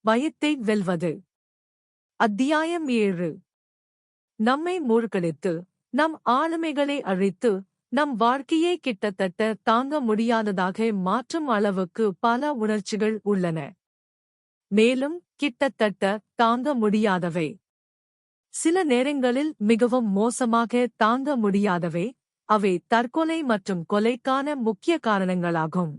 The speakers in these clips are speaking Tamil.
பயத்தை வெல்வது. அத்தியாயம் 7. நம்மை மூழ்கடித்து, நம் ஆளுமைகளை அழித்து, நம் வாழ்க்கையை கிட்டத்தட்ட தாங்க முடியாததாக மாற்றும் அளவுக்கு பல உணர்ச்சிகள் உள்ளன. மேலும் கிட்டத்தட்ட தாங்க முடியாதவை. சில நேரங்களில் மிகவும் மோசமாக தாங்க முடியாதவை. அவை தற்கொலை மற்றும் கொலைக்கான முக்கிய காரணங்களாகும்.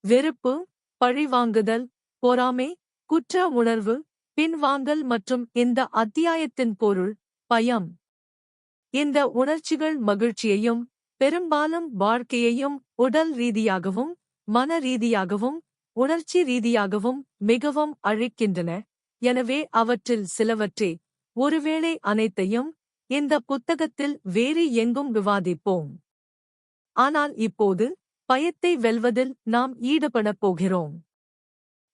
வெறுப்பு, பழிவாங்குதல், பொறாமை, குற்ற உணர்வு, பின்வாங்கல் மற்றும் இந்த அத்தியாயத்தின் பொருள் பயம். இந்த உணர்ச்சிகள் மகிழ்ச்சியையும் பெரும்பாலும் வாழ்க்கையையும் உடல் ரீதியாகவும் மன ரீதியாகவும் உணர்ச்சி ரீதியாகவும் மிகவும் அழிக்கின்றன. எனவே அவற்றில் சிலவற்றை, ஒருவேளை அனைத்தையும், இந்த புத்தகத்தில் வேறு எங்கும் விவாதிப்போம். ஆனால் இப்போது பயத்தை வெல்வதில் நாம் ஈடுபடப் போகிறோம்.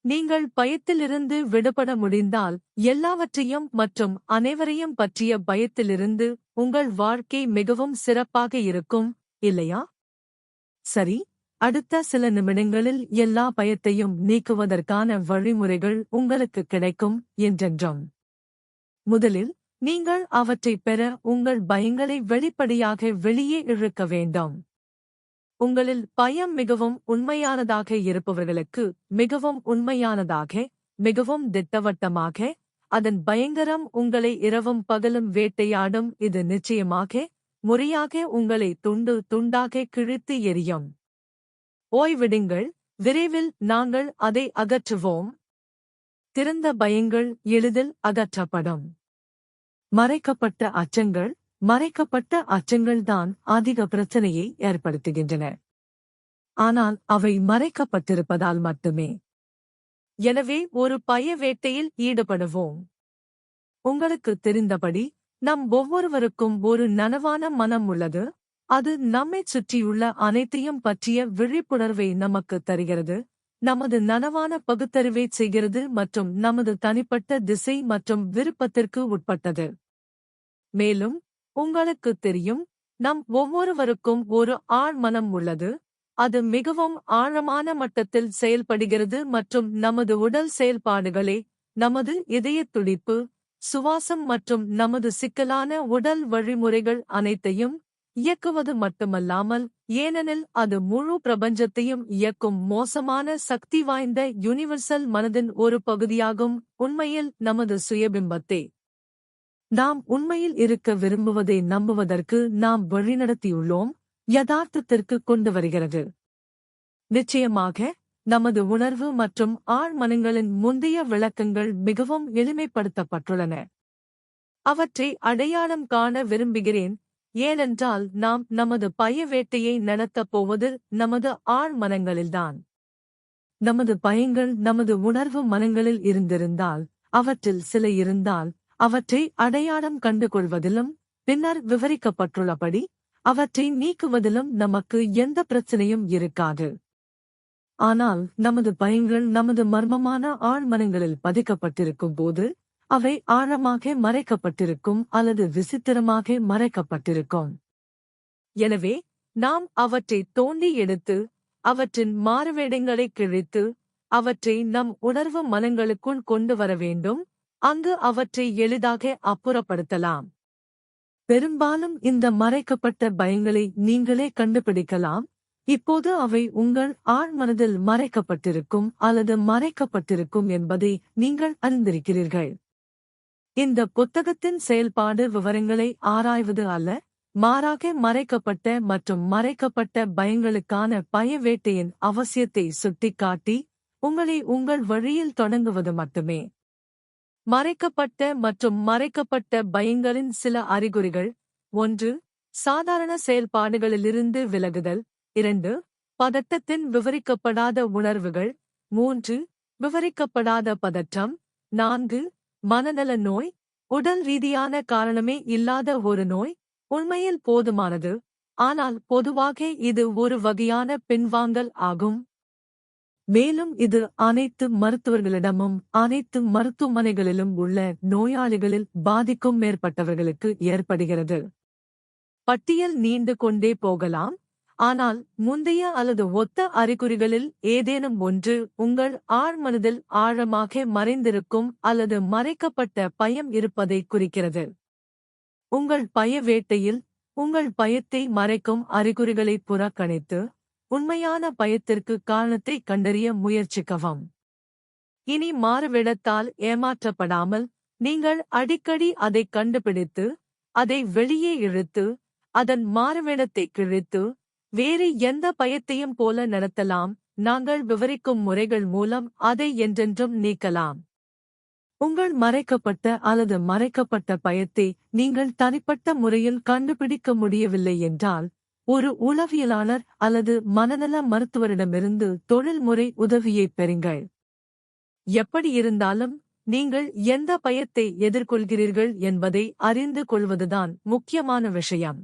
நீங்கள் பயத்திலிருந்து விடுபட முடிந்தால் எல்லாவற்றையும் மற்றும் அனைவரையும் பற்றிய பயத்திலிருந்து உங்கள் வாழ்க்கை மிகவும் சிறப்பாக இருக்கும், இல்லையா? சரி, அடுத்த சில நிமிடங்களில் எல்லா பயத்தையும் நீக்குவதற்கான வழிமுறைகள் உங்களுக்கு கிடைக்கும் என்றென்றும். முதலில் நீங்கள் அவற்றைப் பெற உங்கள் பயங்களை வெளிப்படையாக வெளியே இழுக்க வேண்டும். உங்களில் பயம் மிகவும் உண்மையானதாக இருப்பவர்களுக்கு மிகவும் உண்மையானதாக, மிகவும் திட்டவட்டமாக, அதன் பயங்கரம் உங்களை இரவும் பகலும் வேட்டையாடும். இது நிச்சயமாக முறையாக உங்களை துண்டு துண்டாக கிழித்து எறியும். ஓய்விடுங்கள், விரைவில் நாங்கள் அதை அகற்றுவோம். திறந்த பயங்கள் எளிதில் அகற்றப்படும். மறைக்கப்பட்ட அச்சங்கள். மறைக்கப்பட்ட அச்சங்கள்தான் அதிக பிரச்சனையை ஏற்படுத்துகின்றன. ஆனால் அவை மறைக்கப்பட்டிருப்பதால் மட்டுமே. எனவே ஒரு பய வேட்டையில் ஈடுபடுவோம். உங்களுக்கு தெரிந்தபடி நம் ஒவ்வொருவருக்கும் ஒரு நனவான மனம் உள்ளது. அது நம்மைச் சுற்றியுள்ள அனைத்தையும் பற்றிய விழிப்புணர்வை நமக்கு தருகிறது, நமது நனவான பகுத்தறிவைச் செய்கிறது மற்றும் நமது தனிப்பட்ட திசை மற்றும் விருப்பத்திற்கு உட்பட்டது. மேலும் உங்களுக்கு தெரியும், நம் ஒவ்வொருவருக்கும் ஒரு ஆழ் மனம் உள்ளது. அது மிகவும் ஆழமான மட்டத்தில் செயல்படுகிறது மற்றும் நமது உடல் செயல்பாடுகளை, நமது இதயத் துடிப்பு, சுவாசம் மற்றும் நமது சிக்கலான உடல் வழிமுறைகள் அனைத்தையும் இயக்குவது மட்டுமல்லாமல், ஏனெனில் அது முழு பிரபஞ்சத்தையும் இயக்கும் மோசமான சக்தி வாய்ந்த யுனிவர்சல் மனதின் ஒரு பகுதியாகும். உண்மையில் நமது சுயபிம்பத்தை நாம் உண்மையில் இருக்க விரும்புவதை நம்புவதற்கு நாம் வழிநடத்தியுள்ளோம், யதார்த்தத்திற்கு கொண்டு வருகிறது. நிச்சயமாக நமது உணர்வு மற்றும் ஆழ்மனங்களின் முந்தைய விளக்கங்கள் மிகவும் எளிமைப்படுத்தப்பட்டுள்ளன. அவற்றை அடையாளம் காண விரும்புகிறேன், ஏனென்றால் நாம் நமது பய வேட்டையை நடத்தப் போவது நமது ஆழ்மனங்களில்தான். நமது பயங்கள் நமது உணர்வு மனங்களில் இருந்திருந்தால், அவற்றில் சில இருந்தால், அவற்றை அடையாளம் கண்டுகொள்வதிலும் பின்னர் விவரிக்கப்பட்டுள்ளபடி அவற்றை நீக்குவதிலும் நமக்கு எந்த பிரச்சனையும் இருக்காது. ஆனால் நமது பயங்கள் நமது மர்மமான ஆழ்மனங்களில் பதிக்கப்பட்டிருக்கும் போது அவை ஆழமாக மறைக்கப்பட்டிருக்கும் அல்லது விசித்திரமாக மறைக்கப்பட்டிருக்கும். எனவே நாம் அவற்றை தோண்டி எடுத்து அவற்றின் மாறுவேடங்களை கிழித்து அவற்றை நம் உணர்வு மனங்களுக்குள் கொண்டு வர வேண்டும். அங்கு அவற்றை எளிதாக அப்புறப்படுத்தலாம். பெரும்பாலும் இந்த மறைக்கப்பட்ட பயங்களை நீங்களே கண்டுபிடிக்கலாம். இப்போது அவை உங்கள் ஆழ்மனதில் மறைக்கப்பட்டிருக்கும் அல்லது மறைக்கப்பட்டிருக்கும் என்பதை நீங்கள் அறிந்திருக்கிறீர்கள். இந்த புத்தகத்தின் செயல்பாடு விவரங்களை ஆராய்வது அல்ல, மாறாக மறைக்கப்பட்ட மற்றும் மறைக்கப்பட்ட பயங்களுக்கான பய வேட்டையின் அவசியத்தை சுட்டிக்காட்டி உங்களை உங்கள் வழியில் தொடங்குவது மட்டுமே. மறைக்கப்பட்ட மற்றும் மறைக்கப்பட்ட பயங்களின் சில அறிகுறிகள். 1. சாதாரண செயல்பாடுகளிலிருந்து விலகுதல். 2. பதட்டத்தின் விவரிக்கப்படாத உணர்வுகள். 3. விவரிக்கப்படாத பதற்றம். 4. மனநல நோய். உடல் ரீதியான காரணமே இல்லாத ஒரு நோய். உண்மையில் போதுமானது, ஆனால் பொதுவாக இது ஒரு வகையான பின்வாங்கல் ஆகும். மேலும் இது அனைத்து மருத்துவர்களிடமும் அனைத்து மருத்துவமனைகளிலும் உள்ள நோயாளிகளில் பாதிக்கும் மேற்பட்டவர்களுக்கு ஏற்படுகிறது. பட்டியல் நீண்டு கொண்டே போகலாம். ஆனால் முந்தைய அல்லது ஒத்த அறிகுறிகளில் ஏதேனும் ஒன்று உங்கள் ஆழ்மனதில் ஆழமாக மறைந்திருக்கும் அல்லது மறைக்கப்பட்ட பயம் இருப்பதை குறிக்கிறது. உங்கள் பய வேட்டையில் உங்கள் பயத்தை மறைக்கும் அறிகுறிகளை புறக்கணித்து உண்மையான பயத்திற்கு காரணத்தை கண்டறிய முயற்சிக்கவும். இனி மாறுவிடத்தால் ஏமாற்றப்படாமல் நீங்கள் அடிக்கடி அதை கண்டுபிடித்து அதை வெளியே இழுத்து அதன் மாறுவிடத்தை கிழித்து வேறு எந்த பயத்தையும் போல நடத்தலாம். நாங்கள் விவரிக்கும் முறைகள் மூலம் அதை என்றென்றும் நீக்கலாம். உங்கள் மறைக்கப்பட்ட அல்லது மறைக்கப்பட்ட பயத்தை நீங்கள் தனிப்பட்ட முறையில் கண்டுபிடிக்க முடியவில்லை என்றால் ஒரு உளவியலாளர் அல்லது மனநல மருத்துவரிடமிருந்து தொழில்முறை உதவியைப் பெறுங்கள். எப்படியிருந்தாலும் நீங்கள் எந்த பயத்தை எதிர்கொள்கிறீர்கள் என்பதை அறிந்து கொள்வதுதான் முக்கியமான விஷயம்.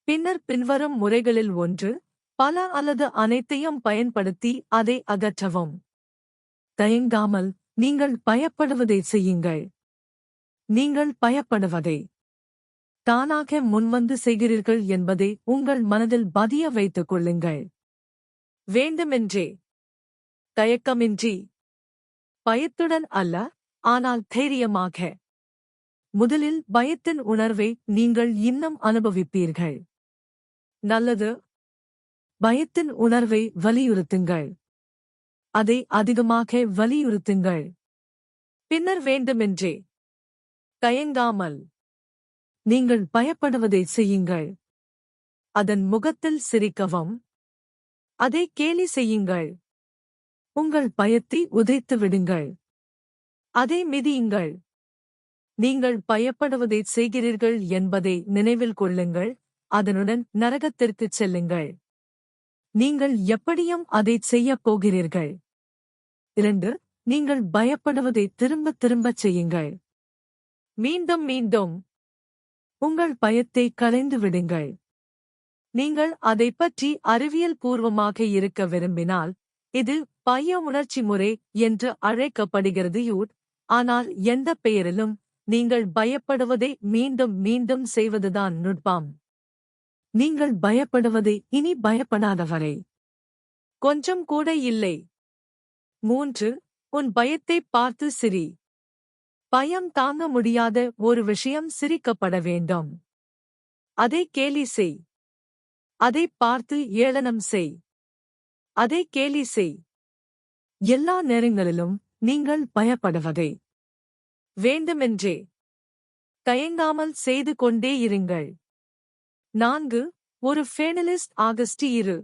பின்னர் பின்வரும் முறைகளில் ஒன்று, பல அல்லது அனைத்தையும் பயன்படுத்தி அதை அகற்றவும். தயங்காமல் நீங்கள் பயப்படுவதை செய்யுங்கள். நீங்கள் பயப்படுவதை தானாக முன்வந்து செய்கிறீர்கள் என்பதை உங்கள் மனதில் பதிய வைத்துக் கொள்ளுங்கள். வேண்டுமென்றே, தயக்கமின்றி, பயத்துடன் அல்ல, ஆனால் தைரியமாக. முதலில் பயத்தின் உணர்வை நீங்கள் இன்னும் அனுபவிப்பீர்கள். நல்லது. பயத்தின் உணர்வை வலியுறுத்துங்கள். அதை அதிகமாக வலியுறுத்துங்கள். பின்னர் வேண்டுமென்றே, தயங்காமல், நீங்கள் பயப்படுவதை செய்யுங்கள். அதன் முகத்தில் சிரிக்கவும். அதை கேலி செய்யுங்கள். உங்கள் பயத்தை உதைத்து விடுங்கள். அதை மிதியுங்கள். நீங்கள் பயப்படுவதை செய்கிறீர்கள் என்பதை நினைவில் கொள்ளுங்கள். அதனுடன் நரகத்திற்குச் செல்லுங்கள். நீங்கள் எப்படியும் அதைச் செய்யப் போகிறீர்கள். 2. நீங்கள் பயப்படுவதை திரும்பத் திரும்பச் செய்யுங்கள். மீண்டும் மீண்டும். உங்கள் பயத்தை களைந்து விடுங்கள். நீங்கள் அதைப் பற்றி அறிவியல் பூர்வமாக இருக்க விரும்பினால் இது பய உணர்ச்சி முறை என்று அழைக்கப்படுகிறது. ஆனால் எந்த பெயரிலும் நீங்கள் பயப்படுவதை மீண்டும் மீண்டும் செய்வதுதான் நுட்பம். நீங்கள் பயப்படுவதை இனி பயப்படாதவரை கொஞ்சம் கூட இல்லை. 3. உன் பயத்தைப் பார்த்து சிரி. பயம் தாங்க முடியாத ஒரு விஷயம் சிரிக்கப்பட வேண்டும். அதை கேலி செய். அதைப் பார்த்து ஏளனம் செய். அதை கேலி செய். எல்லா நேரங்களிலும் நீங்கள் பயப்படுவதை வேண்டுமென்றே தயங்காமல் செய்து கொண்டே இருங்கள். 4. ஒரு ஃபேனலிஸ்ட் ஆகஸ்டி இரு.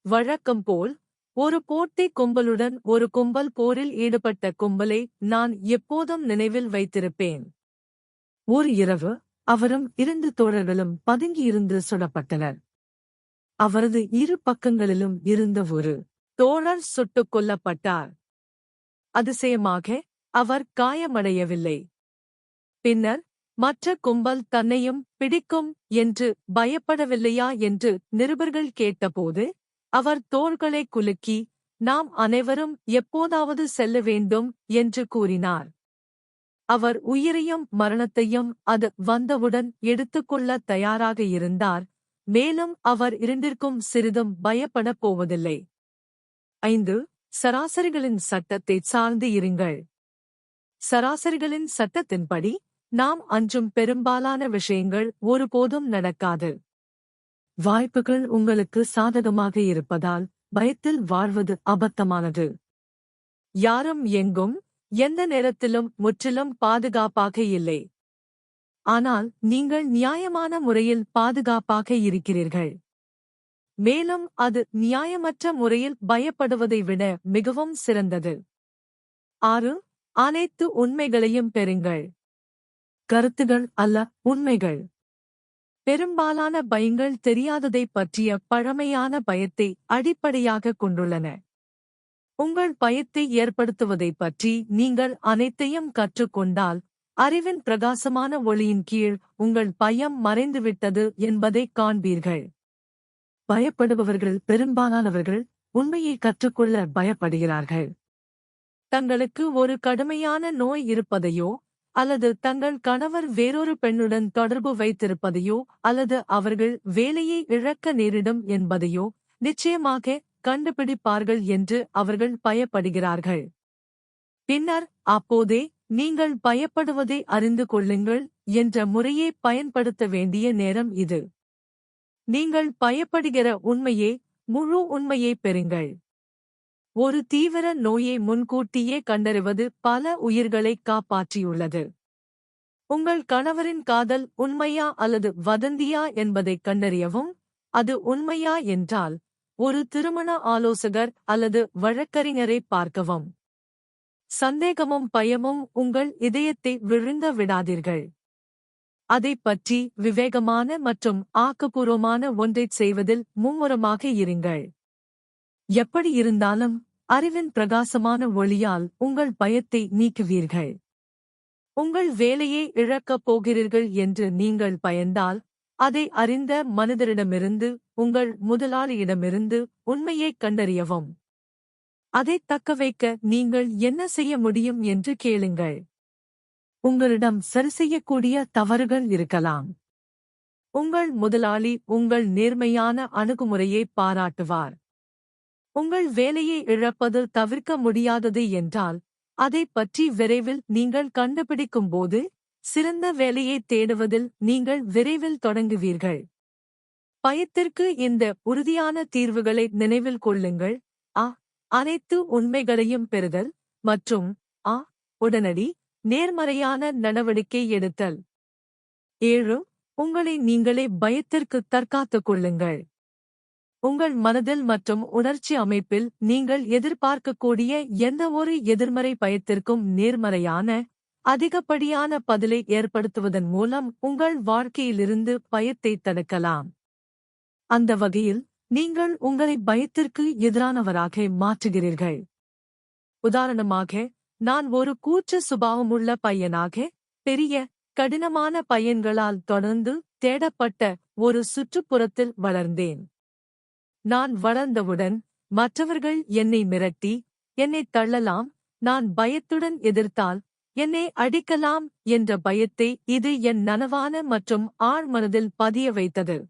வழக்கம் போல் ஒரு போட்டி கும்பலுடன் ஒரு கும்பல் போரில் ஈடுபட்ட கும்பலை நான் எப்போதும் நினைவில் வைத்திருப்பேன். ஒரு இரவு அவரும் 2 தோழர்களும் பதுங்கியிருந்து சுடப்பட்டனர். அவரது இரு பக்கங்களிலும் இருந்த ஒரு தோழர் சுட்டுக் கொல்லப்பட்டார். அதிசயமாக அவர் காயமடையவில்லை. பின்னர் மற்ற கும்பல் தன்னையும் பிடிக்கும் என்று பயப்படவில்லையா என்று நிருபர்கள் கேட்டபோது அவர் தோள்களை குலுக்கி நாம் அனைவரும் எப்போதாவது செல்ல வேண்டும் என்று கூறினார். அவர் உயிரையும் மரணத்தையும் அது வந்தவுடன் எடுத்துக்கொள்ள தயாராக இருந்தார். மேலும் அவர் இரண்டிற்கும் சிறிதும் பயப்படப் போவதில்லை. 5. சராசரிகளின் சட்டத்தைச் சார்ந்து இருங்கள். சராசரிகளின் சட்டத்தின்படி நாம் அஞ்சும் பெரும்பாலான விஷயங்கள் ஒருபோதும் நடக்காது. வாய்ப்புகள் உங்களுக்கு சாதகமாக இருப்பதால் பயத்தில் வாழ்வது அபத்தமானது. யாரும் எங்கும் எந்த நேரத்திலும் முற்றிலும் பாதுகாப்பாக இல்லை. ஆனால் நீங்கள் நியாயமான முறையில் பாதுகாப்பாக இருக்கிறீர்கள். மேலும் அது நியாயமற்ற முறையில் பயப்படுவதை விட மிகவும் சிறந்தது. 6. அனைத்து உண்மைகளையும் பெறுங்கள். கருத்துகள் அல்ல, உண்மைகள். பெரும்பாலான பயங்கள் தெரியாததைப் பற்றிய பழமையான பயத்தை அடிப்படையாகக் கொண்டுள்ளன. உங்கள் பயத்தை ஏற்படுத்துவதைப் பற்றி நீங்கள் அனைத்தையும் கற்றுக்கொண்டால் அறிவின் பிரகாசமான ஒளியின் கீழ் உங்கள் பயம் மறைந்துவிட்டது என்பதைக் காண்பீர்கள். பயப்படுபவர்கள் பெரும்பாலானவர்கள் உண்மையை கற்றுக்கொள்ள பயப்படுகிறார்கள். தங்களுக்கு ஒரு கடுமையான நோய் இருப்பதையோ அல்லது தங்கள் கணவர் வேறொரு பெண்ணுடன் தொடர்பு வைத்திருப்பதையோ அல்லது அவர்கள் வேலையை இழக்க நேரிடும் என்பதையோ நிச்சயமாக கண்டுபிடிப்பார்கள் என்று அவர்கள் பயப்படுகிறார்கள். பின்னர் அப்போதே நீங்கள் பயப்படுவதை அறிந்து கொள்ளுங்கள் என்ற முறையை பயன்படுத்த வேண்டிய நேரம் இது. நீங்கள் பயப்படுகிற உண்மையே முழு உண்மையை பெறுங்கள். ஒரு தீவிர நோயை முன்கூட்டியே கண்டறிவது பல உயிர்களை காப்பாற்றியுள்ளது. உங்கள் கணவரின் காதல் உண்மையா அல்லது வதந்தியா என்பதைக் கண்டறியவும், அது உண்மையா என்றால் ஒரு திருமண ஆலோசகர் அல்லது வழக்கறிஞரை பார்க்கவும். சந்தேகமும் பயமும் உங்கள் இதயத்தை விழுங்க விடாதீர்கள். அதைப் பற்றி விவேகமான மற்றும் ஆக்கப்பூர்வமான ஒன்றைச் செய்வதில் மும்முரமாக இருங்கள். எப்படி இருந்தாலும் அறிவின் பிரகாசமான ஒளியால் உங்கள் பயத்தை நீக்குவீர்கள். உங்கள் வேலையை இழக்கப் போகிறீர்கள் என்று நீங்கள் பயந்தால், அதை அறிந்த மனிதரிடமிருந்து உங்கள் முதலாளியிடமிருந்து உண்மையைக் கண்டறியவும். அதைத் தக்கவைக்க நீங்கள் என்ன செய்ய முடியும் என்று கேளுங்கள். உங்களிடம் சரிசெய்யக்கூடிய தவறுகள் இருக்கலாம். உங்கள் முதலாளி உங்கள் நேர்மையான அணுகுமுறையை பாராட்டுவார். உங்கள் வேலையை இழப்பது தவிர்க்க முடியாதது என்றால், அதைப் பற்றி விரைவில் நீங்கள் கண்டுபிடிக்கும்போது, சிறந்த வேலையைத் தேடுவதில் நீங்கள் விரைவில் தொடங்குவீர்கள். பயத்திற்கு இந்த உறுதியான தீர்வுகளை நினைவில் கொள்ளுங்கள். அனைத்து உண்மைகளையும் பெறுதல் மற்றும் உடனடி நேர்மறையான நடவடிக்கை எடுத்தல். 7. உங்களை நீங்களே பயத்திற்கு தற்காத்துக் கொள்ளுங்கள். உங்கள் மனதில் மற்றும் உணர்ச்சி அமைப்பில் நீங்கள் எதிர்பார்க்கக்கூடிய எந்தவொரு எதிர்மறை பயத்திற்கும் நேர்மறையான, அதிகப்படியான பதிலை ஏற்படுத்துவதன் மூலம் உங்கள் வாழ்க்கையிலிருந்து பயத்தை தடுக்கலாம். அந்த வகையில் நீங்கள் உங்களை பயத்திற்கு எதிரானவராக மாற்றுகிறீர்கள். உதாரணமாக, நான் ஒரு கூச்ச சுபாவமுள்ள பையனாக, பெரிய, கடினமான பையன்களால் தொடர்ந்து தேடப்பட்ட ஒரு சுற்றுப்புறத்தில் வளர்ந்தேன். நான் வளர்ந்தவுடன் மற்றவர்கள் என்னை மிரட்டி, என்னைத் தள்ளலாம், நான் பயத்துடன் எதிர்த்தால் என்னை அடிக்கலாம் என்ற பயத்தை இது என் நனவான மற்றும் ஆழ்மனதில் பதிய வைத்தது.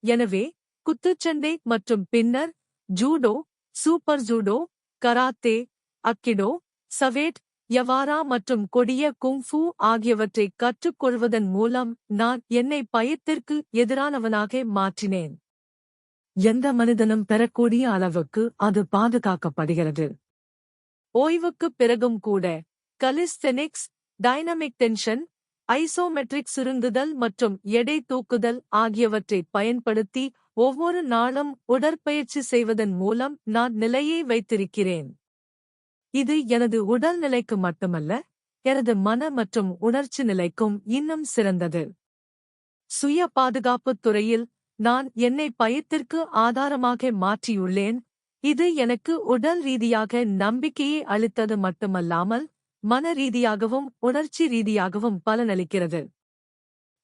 எனவே குத்துச்சண்டை மற்றும் பின்னர் ஜூடோ, சூப்பர் ஜூடோ, கராத்தே, அக்கிடோ, சவேட், யவாரா மற்றும் கொடிய குங்ஃபூ ஆகியவற்றைக் கற்றுக்கொள்வதன் மூலம் நான் என்னை பயத்திற்கு எதிரானவனாக மாற்றினேன். எந்த மனிதனும் பெறக்கூடிய அளவுக்கு அது பாதுகாக்கப்படுகிறது. ஓய்வுக்குப் பிறகும் கூட கலிஸ்தெனிக்ஸ், டைனமிக் டென்ஷன், ஐசோமெட்ரிக் சுருங்குதல் மற்றும் எடை தூக்குதல் ஆகியவற்றைப் பயன்படுத்தி ஒவ்வொரு நாளும் உடற்பயிற்சி செய்வதன் மூலம் நான் நிலையை வைத்திருக்கிறேன். இது எனது உடல் நிலைக்கு மட்டுமல்ல, எனது மன மற்றும் உணர்ச்சி நிலைக்கும் இன்னும் சிறந்தது. சுய பாதுகாப்புத் துறையில் நான் என்னை பயத்திற்கு ஆதாரமாக மாற்றியுள்ளேன். இது எனக்கு உடல் ரீதியாக நம்பிக்கையை அளித்தது மட்டுமல்லாமல், மன ரீதியாகவும் உணர்ச்சி ரீதியாகவும் பலனளிக்கிறது.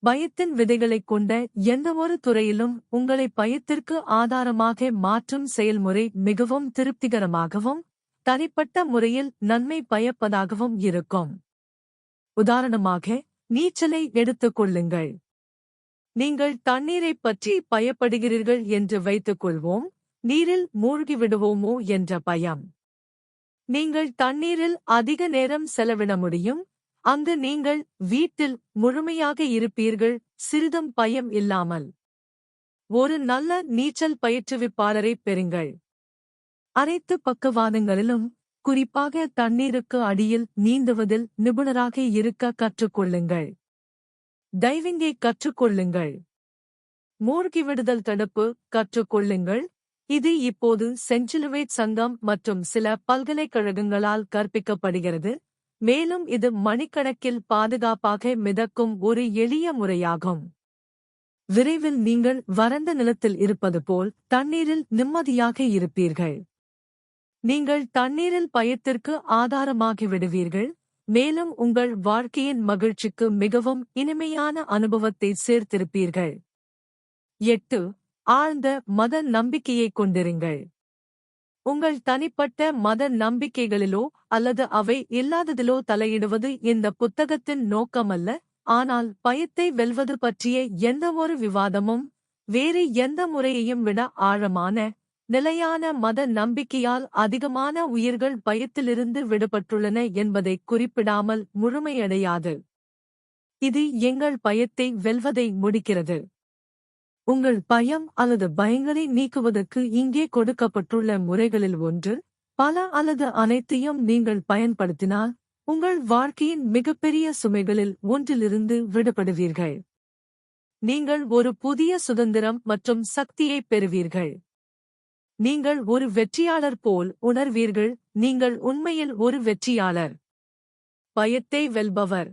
பயத்தின் விதைகளைக் கொண்ட எந்தவொரு துறையிலும் உங்களை பயத்திற்கு ஆதாரமாக மாற்றும் செயல்முறை மிகவும் திருப்திகரமாகவும், தனிப்பட்ட முறையில் நன்மை பயப்பதாகவும் இருக்கும். உதாரணமாக, நீச்சலை எடுத்துக் கொள்ளுங்கள். நீங்கள் தண்ணீரைப் பற்றி பயப்படுகிறீர்கள் என்று வைத்துக் கொள்வோம். நீரில் மூழ்கிவிடுவோமோ என்ற பயம். நீங்கள் தண்ணீரில் அதிக நேரம் செலவிட முடியும். அங்கு நீங்கள் வீட்டில் முழுமையாக இருப்பீர்கள், சிறிதும் பயம் இல்லாமல். ஒரு நல்ல நீச்சல் பயிற்றுவிப்பாளரைப் பெறுங்கள். அனைத்து பக்கவாதங்களிலும், குறிப்பாக தண்ணீருக்கு அடியில் நீந்துவதில் நிபுணராக இருக்க கற்றுக்கொள்ளுங்கள். டைவிங்கை கற்றுக்கொள்ளுங்கள். மூழ்கிவிடுதல் தடுப்பு கற்றுக்கொள்ளுங்கள். இது இப்போது செஞ்சிலுவேட் சங்கம் மற்றும் சில பல்கலைக்கழகங்களால் கற்பிக்கப்படுகிறது. மேலும் இது மணிக்கணக்கில் பாதுகாப்பாக மிதக்கும் ஒரு எளிய முறையாகும். விரைவில் நீங்கள் வறண்ட நிலத்தில் இருப்பது போல் தண்ணீரில் நிம்மதியாக இருப்பீர்கள். நீங்கள் தண்ணீரில் பயத்திற்கு ஆதாரமாகி விடுவீர்கள், மேலும் உங்கள் வாழ்க்கையின் மகிழ்ச்சிக்கு மிகவும் இனிமையான அனுபவத்தை சேர்த்திருப்பீர்கள். 8. ஆழ்ந்த மத நம்பிக்கையைக் கொண்டிருங்கள். உங்கள் தனிப்பட்ட மத நம்பிக்கைகளிலோ அல்லது அவை இல்லாததிலோ தலையிடுவது இந்த புத்தகத்தின் நோக்கமல்ல, ஆனால் பயத்தை வெல்வது பற்றிய எந்தவொரு விவாதமும் வேறு எந்த முறையையும் விட ஆழமான, நிலையான மத நம்பிக்கையால் அதிகமான உயிர்கள் பயத்திலிருந்து விடுபட்டுள்ளன என்பதை குறிப்பிடாமல் முழுமையடையாது. இது எங்கள் பயத்தை வெல்வதை முடிக்கிறது. உங்கள் பயம் அல்லது பயங்களை நீக்குவதற்கு இங்கே கொடுக்கப்பட்டுள்ள முறைகளில் ஒன்று, பல அல்லது அனைத்தையும் நீங்கள் பயன்படுத்தினால், உங்கள் வாழ்க்கையின் மிகப்பெரிய சுமைகளில் ஒன்றிலிருந்து விடுபடுவீர்கள். நீங்கள் ஒரு புதிய சுதந்திரம் மற்றும் சக்தியைப் பெறுவீர்கள். நீங்கள் ஒரு வெற்றியாளர் போல் உணர்வீர்கள். நீங்கள் உண்மையில் ஒரு வெற்றியாளர். பயத்தை வெல்பவர்.